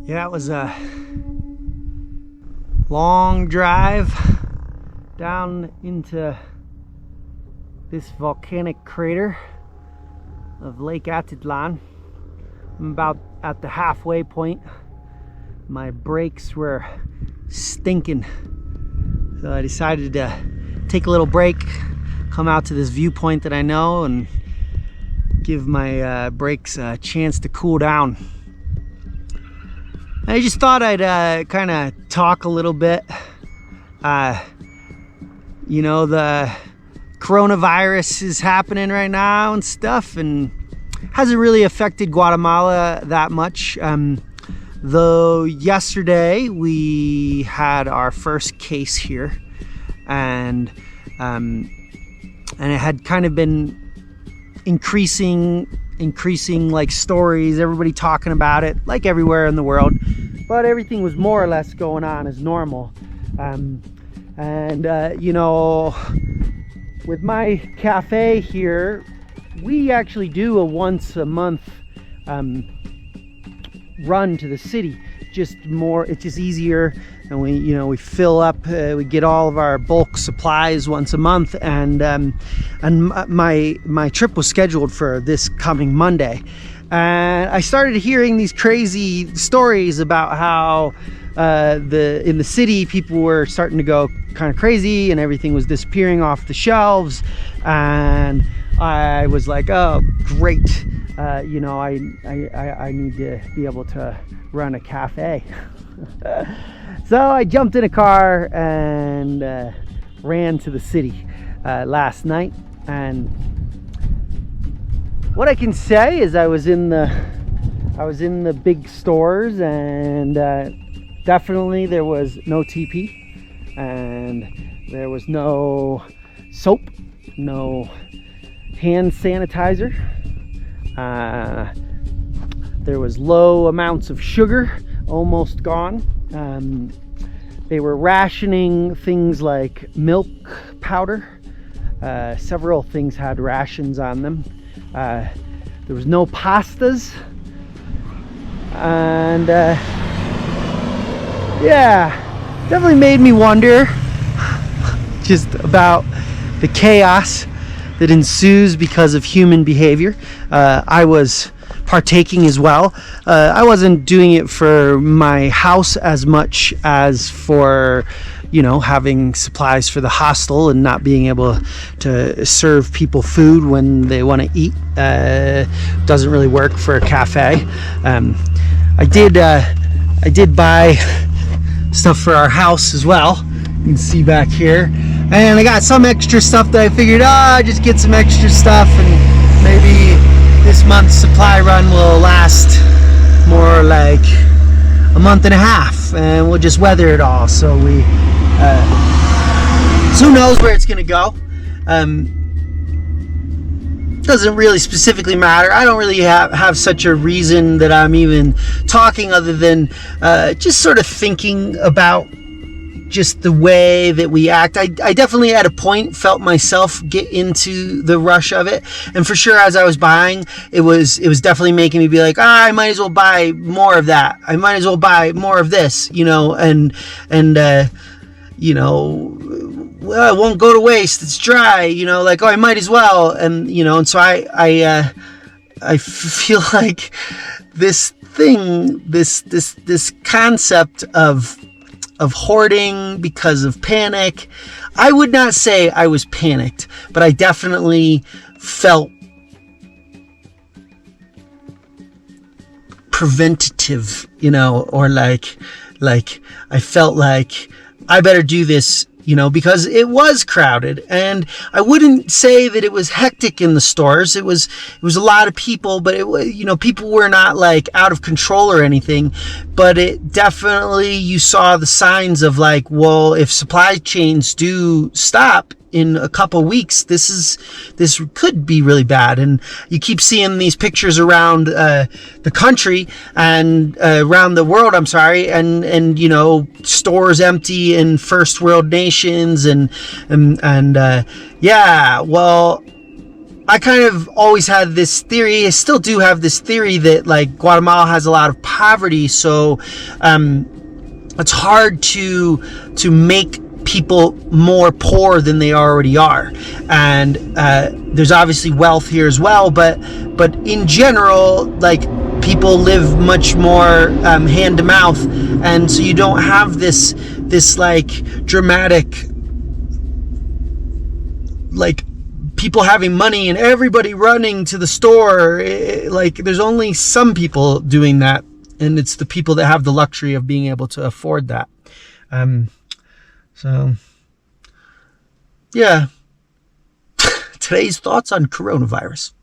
Yeah, it was a long drive down into this volcanic crater of Lake Atitlan. I'm about at the halfway point. My brakes were stinking, so I decided to take a little break, come out to this viewpoint that I know, and give my brakes a chance to cool down. I just thought I'd kind of talk a little bit. You know, the coronavirus is happening right now and stuff, and hasn't really affected Guatemala that much. Though yesterday we had our first case here, and it had kind of been increasing like stories, everybody talking about it, like everywhere in the world, but everything was more or less going on as normal. You know, with my cafe here, we actually do a once a month run to the city. It's just easier, and we fill up, we get all of our bulk supplies once a month, and my trip was scheduled for this coming Monday, and I started hearing these crazy stories about how in the city people were starting to go kind of crazy and everything was disappearing off the shelves, and I was like, oh great, you know, I need to be able to run a cafe. So I jumped in a car and ran to the city last night, and what I can say is I was in the big stores, and definitely there was no TP, and there was no soap, no hand sanitizer. There was low amounts of sugar, almost gone. They were rationing things like milk powder. Several things had rations on them. There was no pastas, and yeah, definitely made me wonder just about the chaos that ensues because of human behavior. I was partaking as well. I wasn't doing it for my house as much as for, you know, having supplies for the hostel and not being able to serve people food when they want to eat. Doesn't really work for a cafe. I did buy stuff for our house as well. You can see back here, and I got some extra stuff that I figured, just get some extra stuff, and maybe this month's supply run will last more like a month and a half, and we'll just weather it all. So so who knows where it's gonna go. Doesn't really specifically matter. I don't really have such a reason that I'm even talking, other than just sort of thinking about just the way that we act. I definitely at a point felt myself get into the rush of it, and for sure as I was buying, it was definitely making me be like, I might as well buy more of that, I might as well buy more of this, you know, and you know, well, it won't go to waste, it's dry, you know, like, oh, I might as well. And you know, and so I feel like this thing, this concept of hoarding because of panic. I would not say I was panicked, but I definitely felt preventative, you know, or like I felt like I better do this, you know, because it was crowded. And I wouldn't say that it was hectic in the stores. It was a lot of people, but it was, you know, people were not like out of control or anything, but it definitely, you saw the signs of like, well, if supply chains do stop in a couple weeks, this could be really bad. And you keep seeing these pictures around the country and around the world, I'm sorry, and you know, stores empty in first world nations, and yeah, well, I kind of always had this theory, I still do have this theory, that like Guatemala has a lot of poverty, so it's hard to make people more poor than they already are. And there's obviously wealth here as well, but in general, like, people live much more hand to mouth, and so you don't have this like dramatic, like, people having money and everybody running to the store. Like, there's only some people doing that, and it's the people that have the luxury of being able to afford that. So yeah, today's thoughts on coronavirus.